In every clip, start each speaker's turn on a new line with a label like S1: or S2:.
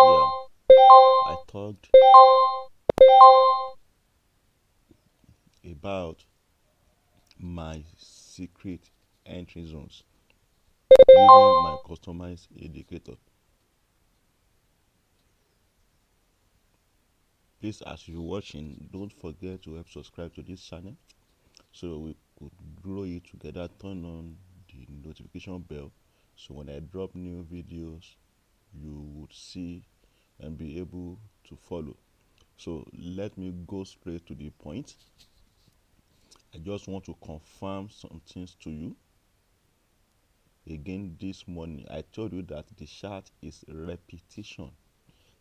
S1: Yeah, I talked about my secret entry zones using my customized indicator. Please, as you're watching, don't forget to help subscribe to this channel so we could grow it together. Turn on the notification bell so when I drop new videos, you would see and be able to follow. So let me go straight to the point. I just want to confirm some things to you. Again, this morning I told you that the chart is repetition.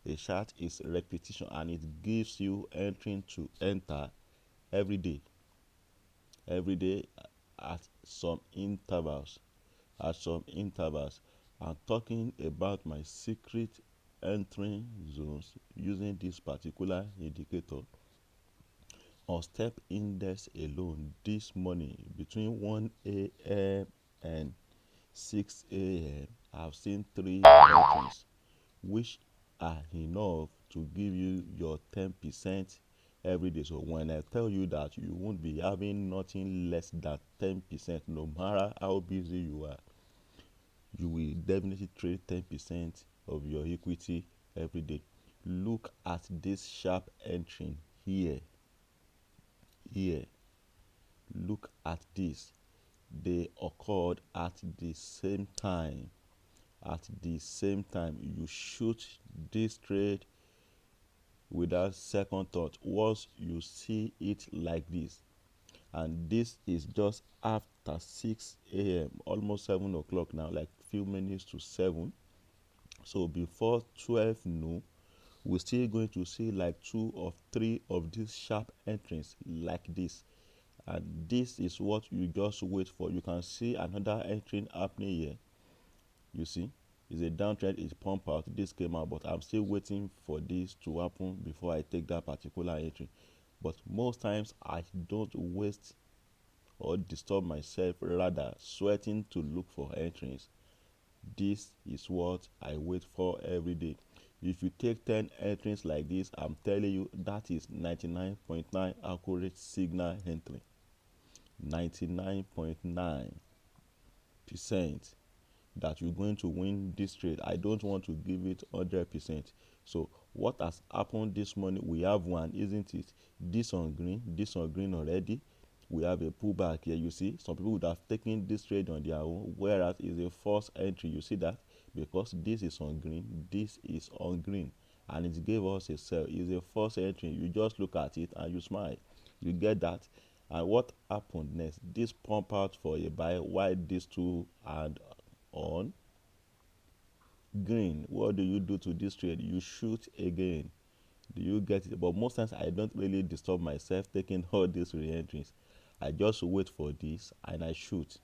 S1: A chart is repetition and it gives you entering to enter every day. Every day at some intervals. At some intervals. I'm talking about my secret entering zones using this particular indicator. On step index alone this morning between 1 a.m. and 6 a.m. I've seen 3 entries which are enough to give you your 10% every day. So when I tell you that you won't be having nothing less than 10%, no matter how busy you are, you will definitely trade 10% of your equity every day. Look at this sharp entry here. Here, look at this. They occurred at the same time. At the same time, you shoot this trade without second thought once you see it like this. And this is just after 6 a.m., almost 7 o'clock now, like few minutes to 7. So before 12 noon, we're still going to see like 2 or 3 of these sharp entries like this. And this is what you just wait for. You can see another entry happening here. You see, it's a downtrend, it's pump out, this came out, but I'm still waiting for this to happen before I take that particular entry. But most times I don't waste or disturb myself, rather sweating to look for entries. This is what I wait for every day. If you take 10 entries like this, I'm telling you that is 99.9 accurate signal entry. 99.9% that you're going to win this trade. I don't want to give it 100%. So what has happened this morning? We have one, isn't it? This on green already. We have a pullback here. You see, some people would have taken this trade on their own, whereas it's a false entry. You see that because this is on green, this is on green, and it gave us a sell. It's a false entry. You just look at it and you smile. You get that? And what happened next? This pump out for a buy while these two and on green. What do you do to this trade? You shoot again. Do you get it? But most times I don't really disturb myself taking all these re-entries. I just wait for this and I shoot.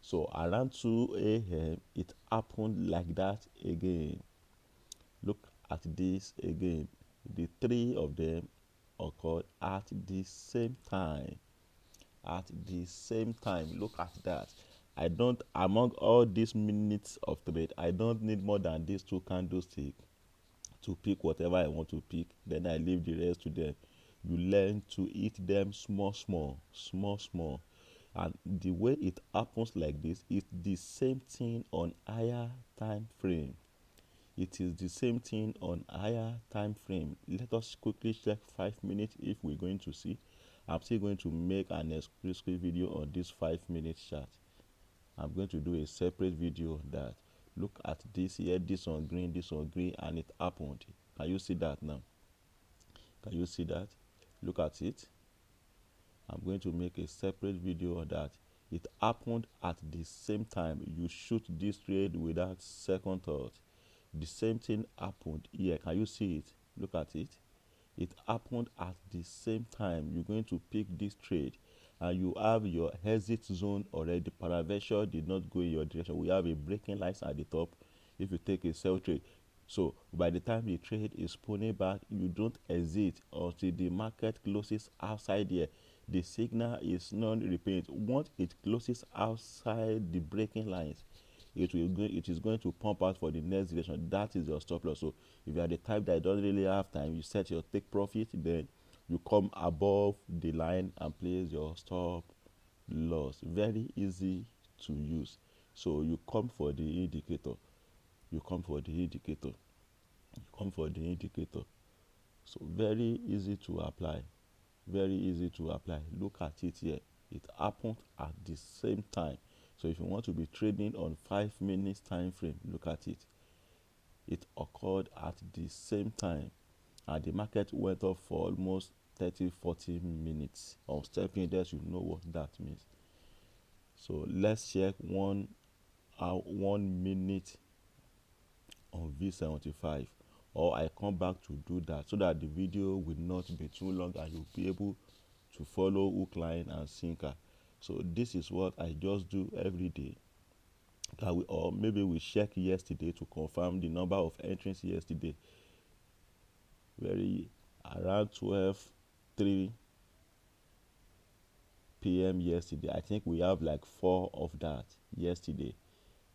S1: So around 2 a.m. it happened like that again. Look at this again. The 3 of them occurred at the same time. At the same time, look at that. I don't, among all these minutes of trade, I don't need more than these 2 candlesticks to pick whatever I want to pick. Then I leave the rest to them. You learn to eat them small. And the way it happens like this is the same thing on higher time frame. It is the same thing on higher time frame. Let us quickly check 5 minutes if we're going to see. I'm still going to make an exclusive video on this 5 minute chart. I'm going to do a separate video on that. Look at this here, this on green, and it happened. Can you see that now? Can you see that? Look at it. I'm going to make a separate video on that. It happened at the same time. You shoot this trade without second thought. The same thing happened here. Can you see it? Look at it. It happened at the same time. You're going to pick this trade and you have your exit zone already. Paraventure did not go in your direction. We have a breaking line at the top if you take a sell trade. So by the time the trade is pulling back, you don't exit until the market closes outside here. The signal is non-repeat. Once it closes outside the breaking lines, it is going to pump out for the next direction. That is your stop loss. So if you are the type that don't really have time, you set your take profit, then you come above the line and place your stop loss. Very easy to use. So you come for the indicator, you come for the indicator, you come for the indicator. So very easy to apply, very easy to apply. Look at it here, it happened at the same time. So if you want to be trading on 5 minutes time frame, look at it, it occurred at the same time, and the market went up for almost 30-40 minutes. On step index, you know what that means. So let's check 1 minute on V75, or I come back to do that so that the video will not be too long and you'll be able to follow hook, line and sinker. So this is what I just do every day. That we, or maybe we check yesterday to confirm the number of entries yesterday. Very around 12:03 p.m. yesterday. I think we have like 4 of that yesterday.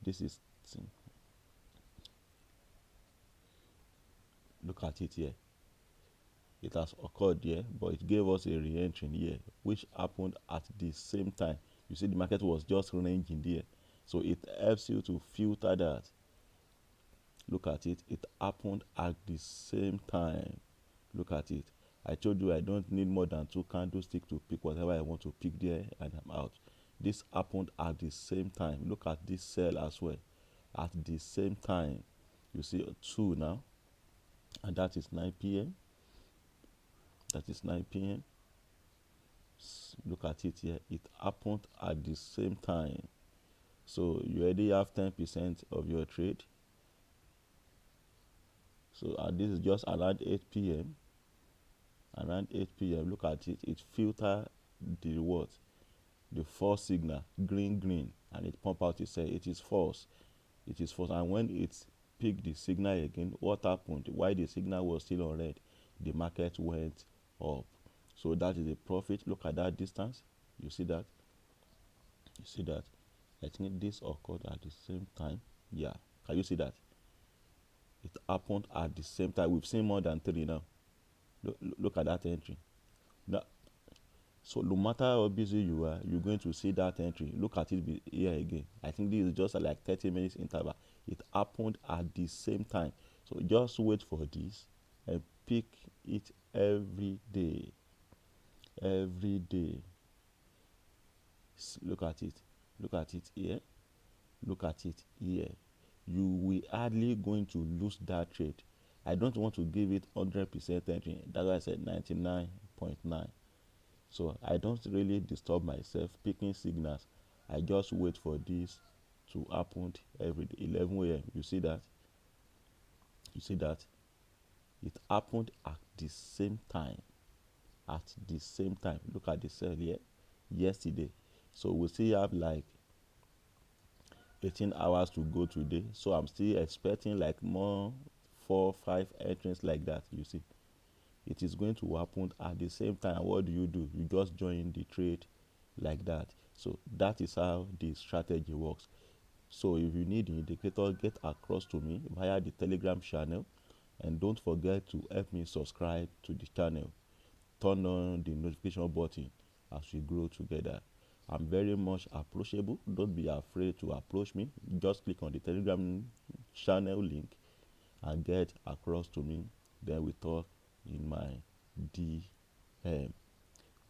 S1: This is, look at it here. It has occurred here, but it gave us a re-entry here, which happened at the same time. You see, the market was just ranging there, so it helps you to filter that. Look at it, it happened at the same time. Look at it. I told you I don't need more than 2 candlesticks to pick whatever I want to pick there, and I'm out. This happened at the same time. Look at this sell as well, at the same time. You see 2 now, and that is 9 p.m. That is 9 p.m. Look at it here, it happened at the same time. So you already have 10% of your trade. So this is just around 8 p.m. Around 8 p.m. Look at it, it filter the what, the false signal, green, and it pump out, it say it is false, it is false. And when it picked the signal again, what happened? Why the signal was still on red, the market went up. So that is a profit. Look at that distance, you see that, you see that. I think this occurred at the same time. Yeah, can you see that? It happened at the same time. We've seen more than 3 now. Look at that entry. So no matter how busy you are, you're going to see that entry. Look at it here again. I think this is just like 30 minutes interval. It happened at the same time. So just wait for this and pick it every day. Every day. Look at it. Look at it here. Look at it here. You will hardly going to lose that trade. I don't want to give it 100% entry. That's why I said 99.9. So I don't really disturb myself picking signals. I just wait for this to happen every day. 11 a.m. You see that? You see that? It happened at the same time. At the same time. Look at the sell here. Yesterday. So we still have like 18 hours to go today. So I'm still expecting like more 4-5 entries like that. You see, it is going to happen at the same time. What do? You just join the trade like that. So that is how the strategy works. So if you need the indicator, get across to me via the Telegram channel, and don't forget to help me subscribe to the channel. Turn on the notification button as we grow together. I'm very much approachable. Don't be afraid to approach me. Just click on the Telegram channel link and get across to me. Then we talk in my DM.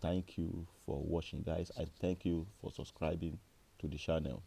S1: Thank you for watching, guys, and thank you for subscribing to the channel.